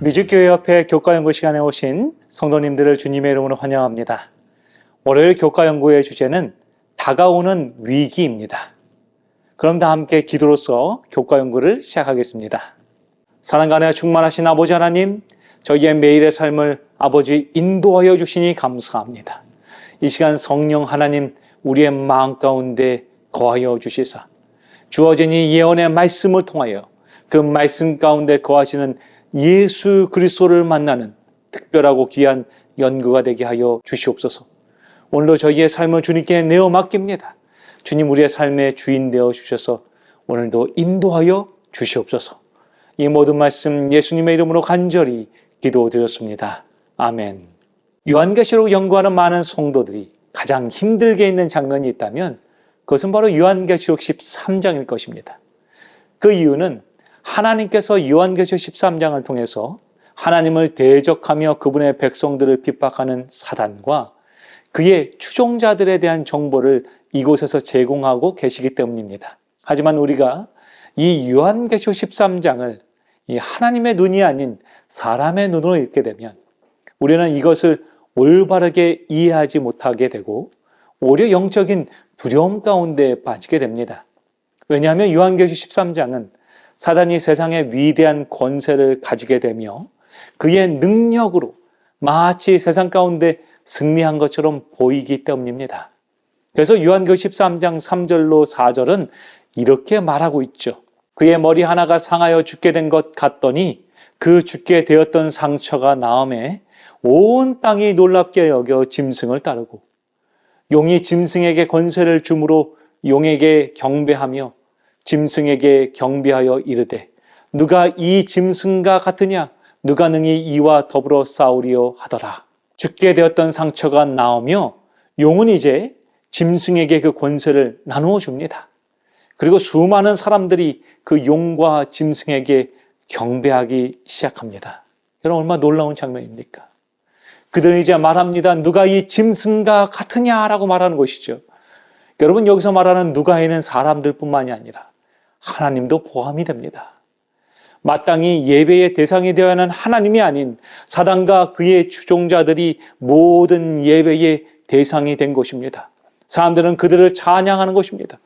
뮤직교회협회 교과연구 시간에 오신 성도님들을 주님의 이름으로 환영합니다. 월요일 교과연구의 주제는 다가오는 위기입니다. 그럼 다 함께 기도로서 교과연구를 시작하겠습니다. 사랑과 은혜가 충만하신 아버지 하나님, 저희의 매일의 삶을 아버지 인도하여 주시니 감사합니다. 이 시간 성령 하나님 우리의 마음 가운데 거하여 주시사 주어진 이 예언의 말씀을 통하여 그 말씀 가운데 거하시는 예수 그리스도를 만나는 특별하고 귀한 연구가 되게 하여 주시옵소서. 오늘도 저희의 삶을 주님께 내어 맡깁니다. 주님 우리의 삶의 주인 되어 주셔서 오늘도 인도하여 주시옵소서. 이 모든 말씀 예수님의 이름으로 간절히 기도드렸습니다. 아멘. 요한계시록 연구하는 많은 성도들이 가장 힘들게 있는 장면이 있다면 그것은 바로 요한계시록 13장일 것입니다. 그 이유는 하나님께서 요한계시록 13장을 통해서 하나님을 대적하며 그분의 백성들을 핍박하는 사단과 그의 추종자들에 대한 정보를 이곳에서 제공하고 계시기 때문입니다. 하지만 우리가 이 요한계시록 13장을 이 하나님의 눈이 아닌 사람의 눈으로 읽게 되면 우리는 이것을 올바르게 이해하지 못하게 되고 오히려 영적인 두려움 가운데 빠지게 됩니다. 왜냐하면 요한계시록 13장은 사단이 세상의 위대한 권세를 가지게 되며 그의 능력으로 마치 세상 가운데 승리한 것처럼 보이기 때문입니다. 그래서 요한계시록 13장 3절로 4절은 이렇게 말하고 있죠. 그의 머리 하나가 상하여 죽게 된 것 같더니 그 죽게 되었던 상처가 나음에 온 땅이 놀랍게 여겨 짐승을 따르고 용이 짐승에게 권세를 주므로 용에게 경배하며 짐승에게 경배하여 이르되 누가 이 짐승과 같으냐 누가 능히 이와 더불어 싸우리요 하더라. 죽게 되었던 상처가 나오며 용은 이제 짐승에게 그 권세를 나누어 줍니다. 그리고 수많은 사람들이 그 용과 짐승에게 경배하기 시작합니다. 여러분 얼마나 놀라운 장면입니까? 그들은 이제 말합니다. 누가 이 짐승과 같으냐라고 말하는 것이죠. 여러분 여기서 말하는 누가에는 사람들뿐만이 아니라 하나님도 포함이 됩니다. 마땅히 예배의 대상이 되어야 하는 하나님이 아닌 사단과 그의 추종자들이 모든 예배의 대상이 된 것입니다. 사람들은 그들을 찬양하는 것입니다.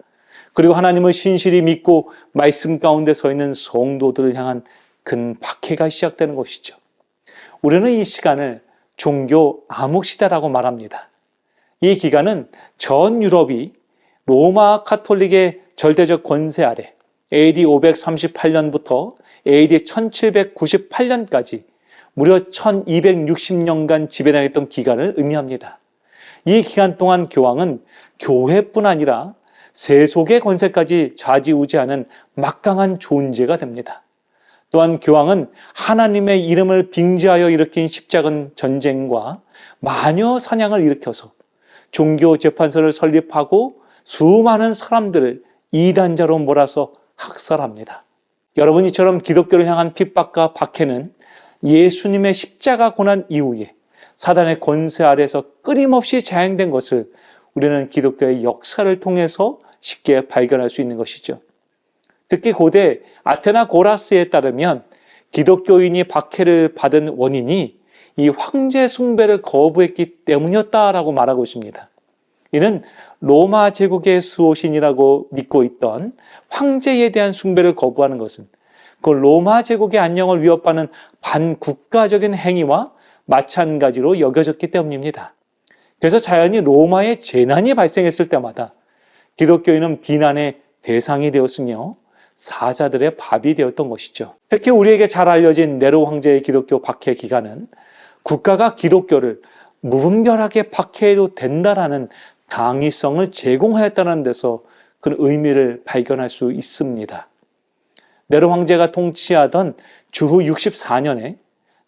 그리고 하나님을 신실히 믿고 말씀 가운데 서 있는 성도들을 향한 큰 박해가 시작되는 것이죠. 우리는 이 시간을 종교 암흑시대라고 말합니다. 이 기간은 전 유럽이 로마 카톨릭의 절대적 권세 아래 AD 538년부터 AD 1798년까지 무려 1260년간 지배당했던 기간을 의미합니다. 이 기간 동안 교황은 교회뿐 아니라 세속의 권세까지 좌지우지하는 막강한 존재가 됩니다. 또한 교황은 하나님의 이름을 빙자하여 일으킨 십자군 전쟁과 마녀 사냥을 일으켜서 종교 재판소를 설립하고 수많은 사람들을 이단자로 몰아서 학살합니다. 여러분 이처럼 기독교를 향한 핍박과 박해는 예수님의 십자가 고난 이후에 사단의 권세 아래에서 끊임없이 자행된 것을 우리는 기독교의 역사를 통해서 쉽게 발견할 수 있는 것이죠. 특히 고대 아테나 고라스에 따르면 기독교인이 박해를 받은 원인이 이 황제 숭배를 거부했기 때문이었다라고 말하고 있습니다. 이는 로마 제국의 수호신이라고 믿고 있던 황제에 대한 숭배를 거부하는 것은 그 로마 제국의 안녕을 위협하는 반국가적인 행위와 마찬가지로 여겨졌기 때문입니다. 그래서 자연히 로마의 재난이 발생했을 때마다 기독교인은 비난의 대상이 되었으며 사자들의 밥이 되었던 것이죠. 특히 우리에게 잘 알려진 네로 황제의 기독교 박해 기간은 국가가 기독교를 무분별하게 박해해도 된다라는 당위성을 제공하였다는 데서 그 의미를 발견할 수 있습니다. 네로 황제가 통치하던 주후 64년에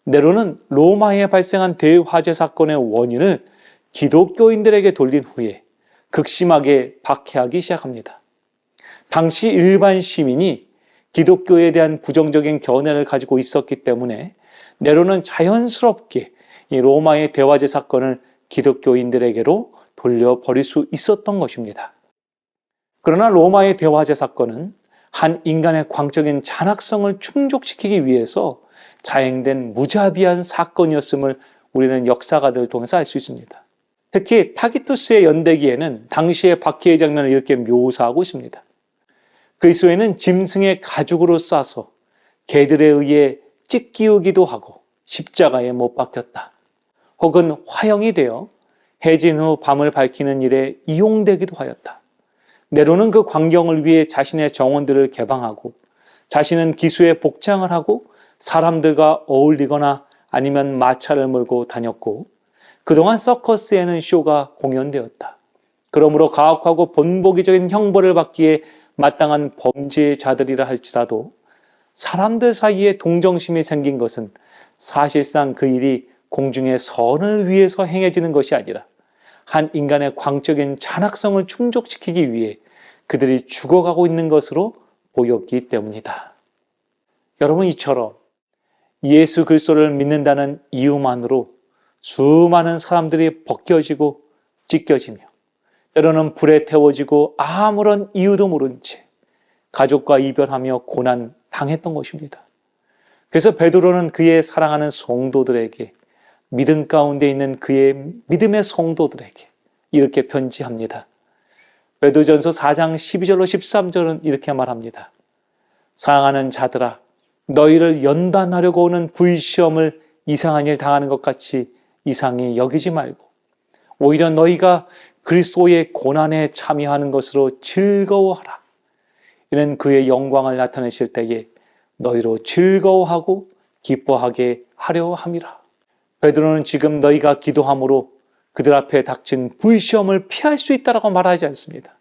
네로는 로마에 발생한 대화재 사건의 원인을 기독교인들에게 돌린 후에 극심하게 박해하기 시작합니다. 당시 일반 시민이 기독교에 대한 부정적인 견해를 가지고 있었기 때문에 네로는 자연스럽게 이 로마의 대화재 사건을 기독교인들에게로 돌려버릴 수 있었던 것입니다. 그러나 로마의 대화재 사건은 한 인간의 광적인 잔악성을 충족시키기 위해서 자행된 무자비한 사건이었음을 우리는 역사가들을 통해서 알 수 있습니다. 특히 타기투스의 연대기에는 당시의 박해의 장면을 이렇게 묘사하고 있습니다. 그리스도인은 짐승의 가죽으로 싸서 개들에 의해 찢기우기도 하고 십자가에 못 박혔다. 혹은 화형이 되어 해진 후 밤을 밝히는 일에 이용되기도 하였다. 네로는 그 광경을 위해 자신의 정원들을 개방하고 자신은 기수에 복장을 하고 사람들과 어울리거나 아니면 마차를 몰고 다녔고 그동안 서커스에는 쇼가 공연되었다. 그러므로 가혹하고 본보기적인 형벌을 받기에 마땅한 범죄자들이라 할지라도 사람들 사이에 동정심이 생긴 것은 사실상 그 일이 공중의 선을 위해서 행해지는 것이 아니라 한 인간의 광적인 잔악성을 충족시키기 위해 그들이 죽어가고 있는 것으로 보였기 때문이다. 여러분, 이처럼 예수 그리스도를 믿는다는 이유만으로 수많은 사람들이 벗겨지고 찢겨지며 때로는 불에 태워지고 아무런 이유도 모른 채 가족과 이별하며 고난 당했던 것입니다. 그래서 베드로는 그의 사랑하는 성도들에게 믿음 가운데 있는 그의 믿음의 성도들에게 이렇게 편지합니다. 베드로전서 4장 12절로 13절은 이렇게 말합니다. 사랑하는 자들아, 너희를 연단하려고 오는 불시험을 이상한 일 당하는 것 같이 이상히 여기지 말고 오히려 너희가 그리스도의 고난에 참여하는 것으로 즐거워하라. 이는 그의 영광을 나타내실 때에 너희로 즐거워하고 기뻐하게 하려 함이라. 베드로는 지금 너희가 기도함으로 그들 앞에 닥친 불시험을 피할 수 있다라고 말하지 않습니다.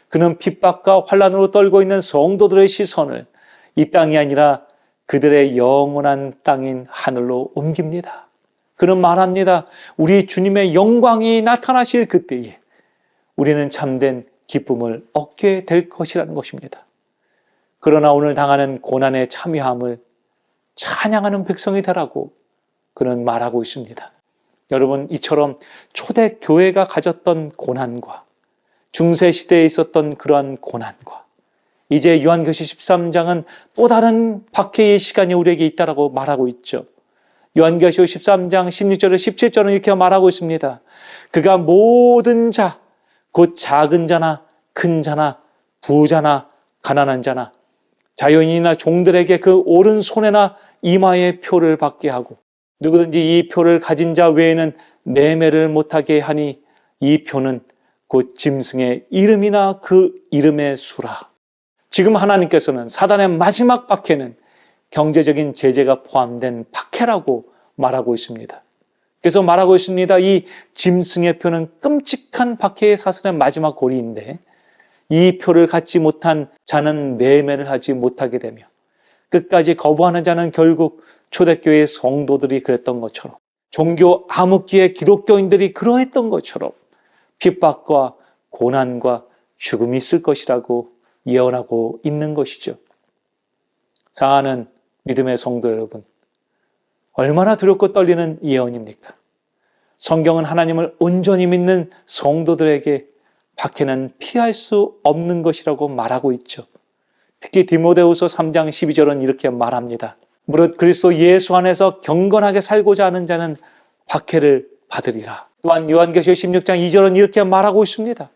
그는 핍박과 환난으로 떨고 있는 성도들의 시선을 이 땅이 아니라 그들의 영원한 땅인 하늘로 옮깁니다. 그는 말합니다. 우리 주님의 영광이 나타나실 그때에 우리는 참된 기쁨을 얻게 될 것이라는 것입니다. 그러나 오늘 당하는 고난에 참여함을 찬양하는 백성이 되라고 그는 말하고 있습니다. 여러분, 이처럼 초대 교회가 가졌던 고난과 중세시대에 있었던 그러한 고난과 이제 요한계시 13장은 또 다른 박해의 시간이 우리에게 있다라고 말하고 있죠. 요한계시 13장 16절에 17절은 이렇게 말하고 있습니다. 그가 모든 자, 곧 작은 자나 큰 자나 부자나 가난한 자나 자유인이나 종들에게 그 오른손에나 이마에 표를 받게 하고 누구든지 이 표를 가진 자 외에는 매매를 못하게 하니 이 표는 곧 짐승의 이름이나 그 이름의 수라. 지금 하나님께서는 사단의 마지막 박해는 경제적인 제재가 포함된 박해라고 말하고 있습니다. 그래서 말하고 있습니다. 이 짐승의 표는 끔찍한 박해의 사슬의 마지막 고리인데 이 표를 갖지 못한 자는 매매를 하지 못하게 되며 끝까지 거부하는 자는 결국 초대교회 성도들이 그랬던 것처럼 종교 암흑기의 기독교인들이 그러했던 것처럼 핍박과 고난과 죽음이 있을 것이라고 예언하고 있는 것이죠. 사랑하는 믿음의 성도 여러분, 얼마나 두렵고 떨리는 예언입니까? 성경은 하나님을 온전히 믿는 성도들에게 박해는 피할 수 없는 것이라고 말하고 있죠. 특히 디모데후서 3장 12절은 이렇게 말합니다. 무릇 그리스도 예수 안에서 경건하게 살고자 하는 자는 박해를 받으리라. 또한 요한계시 16장 2절은 이렇게 말하고 있습니다.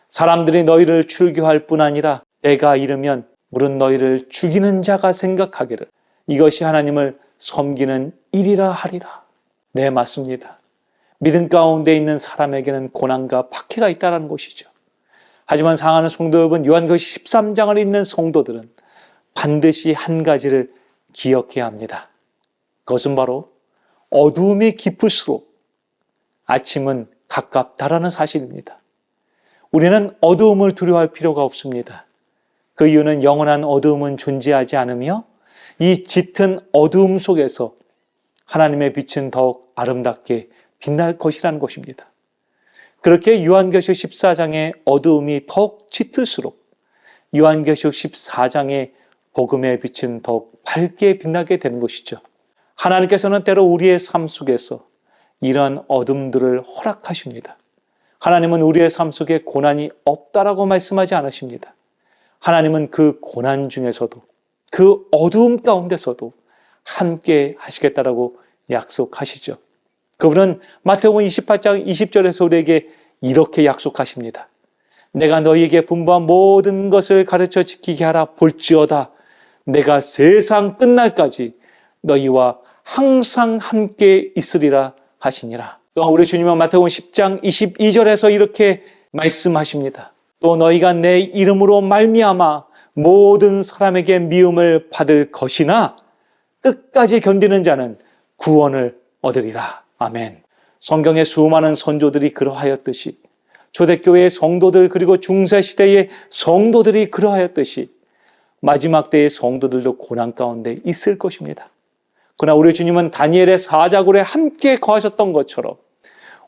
사람들이 너희를 출교할 뿐 아니라 때가 이르면 무릇 너희를 죽이는 자가 생각하기를 이것이 하나님을 섬기는 일이라 하리라. 네, 맞습니다. 믿음 가운데 있는 사람에게는 고난과 박해가 있다는 것이죠. 하지만 사랑하는 성도 여러분, 요한계시 13장을 읽는 성도들은 반드시 한 가지를 기억해야 합니다. 그것은 바로 어두움이 깊을수록 아침은 가깝다라는 사실입니다. 우리는 어두움을 두려워할 필요가 없습니다. 그 이유는 영원한 어두움은 존재하지 않으며 이 짙은 어두움 속에서 하나님의 빛은 더욱 아름답게 빛날 것이라는 것입니다. 그렇게 요한계시 14장의 어두움이 더욱 짙을수록 요한계시 14장의 복음의 빛은 더욱 밝게 빛나게 되는 것이죠. 하나님께서는 때로 우리의 삶 속에서 이러한 어둠들을 허락하십니다. 하나님은 우리의 삶 속에 고난이 없다라고 말씀하지 않으십니다. 하나님은 그 고난 중에서도 그 어두움 가운데서도 함께 하시겠다라고 약속하시죠. 그분은 마태복음 28장 20절에서 우리에게 이렇게 약속하십니다. 내가 너희에게 분부한 모든 것을 가르쳐 지키게 하라. 볼지어다 내가 세상 끝날까지 너희와 항상 함께 있으리라 하시니라. 또한 우리 주님은 마태복음 10장 22절에서 이렇게 말씀하십니다. 또 너희가 내 이름으로 말미암아 모든 사람에게 미움을 받을 것이나 끝까지 견디는 자는 구원을 얻으리라. 아멘. 성경의 수많은 선조들이 그러하였듯이, 초대교회의 성도들 그리고 중세시대의 성도들이 그러하였듯이 마지막 때의 성도들도 고난 가운데 있을 것입니다. 그러나 우리 주님은 다니엘의 사자굴에 함께 거하셨던 것처럼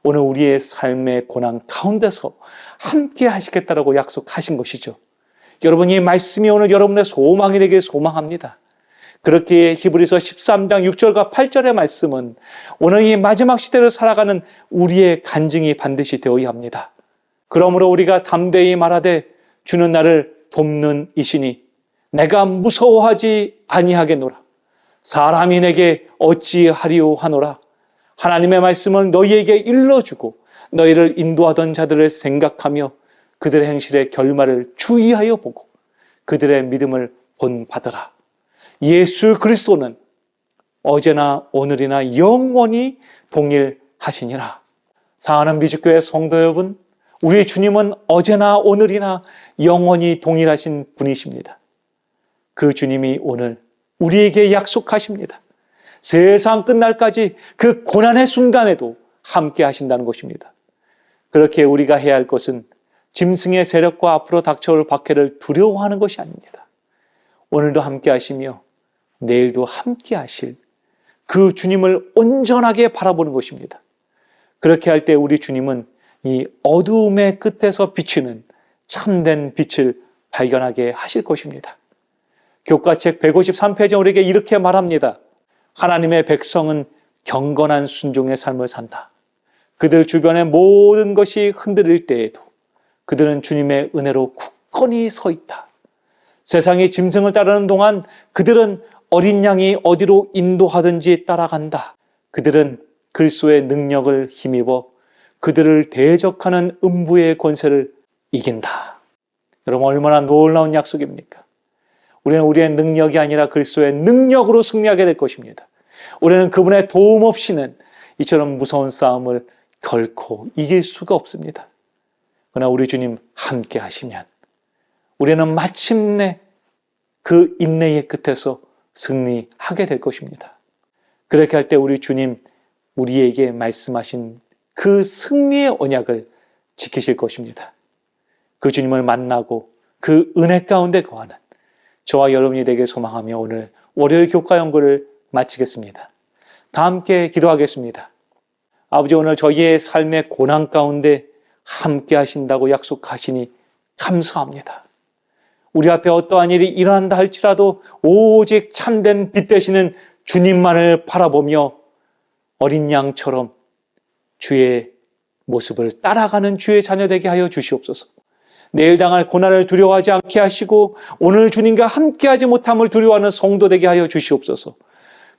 오늘 우리의 삶의 고난 가운데서 함께 하시겠다라고 약속하신 것이죠. 여러분, 이 말씀이 오늘 여러분의 소망이 되길 소망합니다. 그렇게 히브리서 13장 6절과 8절의 말씀은 오늘 이 마지막 시대를 살아가는 우리의 간증이 반드시 되어야 합니다. 그러므로 우리가 담대히 말하되 주는 나를 돕는 이시니 내가 무서워하지 아니하겠노라. 사람이 내게 어찌하리오 하노라. 하나님의 말씀을 너희에게 일러주고 너희를 인도하던 자들을 생각하며 그들의 행실의 결말을 주의하여 보고 그들의 믿음을 본받으라. 예수 그리스도는 어제나 오늘이나 영원히 동일하시니라. 사랑하는 미주교회 성도 여러분, 우리 주님은 어제나 오늘이나 영원히 동일하신 분이십니다. 그 주님이 오늘 우리에게 약속하십니다. 세상 끝날까지 그 고난의 순간에도 함께 하신다는 것입니다. 그렇게 우리가 해야 할 것은 짐승의 세력과 앞으로 닥쳐올 박해를 두려워하는 것이 아닙니다. 오늘도 함께 하시며 내일도 함께 하실 그 주님을 온전하게 바라보는 것입니다. 그렇게 할 때 우리 주님은 이 어두움의 끝에서 비치는 참된 빛을 발견하게 하실 것입니다. 교과책 153페이지에 우리에게 이렇게 말합니다. 하나님의 백성은 경건한 순종의 삶을 산다. 그들 주변의 모든 것이 흔들릴 때에도 그들은 주님의 은혜로 굳건히 서 있다. 세상이 짐승을 따르는 동안 그들은 어린 양이 어디로 인도하든지 따라간다. 그들은 그리스도의 능력을 힘입어 그들을 대적하는 음부의 권세를 이긴다. 여러분, 얼마나 놀라운 약속입니까? 우리는 우리의 능력이 아니라 그리스도의 능력으로 승리하게 될 것입니다. 우리는 그분의 도움 없이는 이처럼 무서운 싸움을 결코 이길 수가 없습니다. 그러나 우리 주님 함께 하시면 우리는 마침내 그 인내의 끝에서 승리하게 될 것입니다. 그렇게 할 때 우리 주님 우리에게 말씀하신 그 승리의 언약을 지키실 것입니다. 그 주님을 만나고 그 은혜 가운데 거하는 저와 여러분이 되길 소망하며 오늘 월요일 교과 연구를 마치겠습니다. 다 함께 기도하겠습니다. 아버지, 오늘 저희의 삶의 고난 가운데 함께 하신다고 약속하시니 감사합니다. 우리 앞에 어떠한 일이 일어난다 할지라도 오직 참된 빛 되시는 주님만을 바라보며 어린 양처럼 주의 모습을 따라가는 주의 자녀 되게 하여 주시옵소서. 내일 당할 고난을 두려워하지 않게 하시고 오늘 주님과 함께하지 못함을 두려워하는 성도 되게 하여 주시옵소서.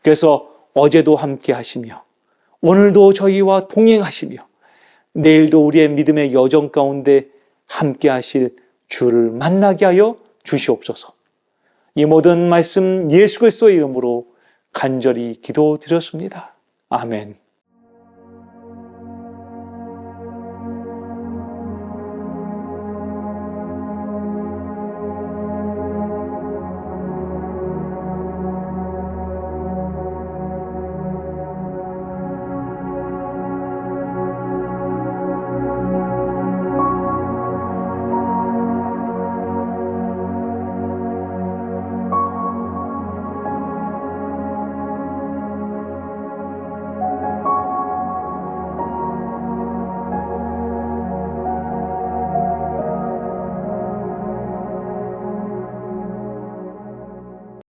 그래서 어제도 함께 하시며 오늘도 저희와 동행하시며 내일도 우리의 믿음의 여정 가운데 함께 하실 주를 만나게 하여 주시옵소서. 이 모든 말씀 예수 그리스도의 이름으로 간절히 기도드렸습니다. 아멘.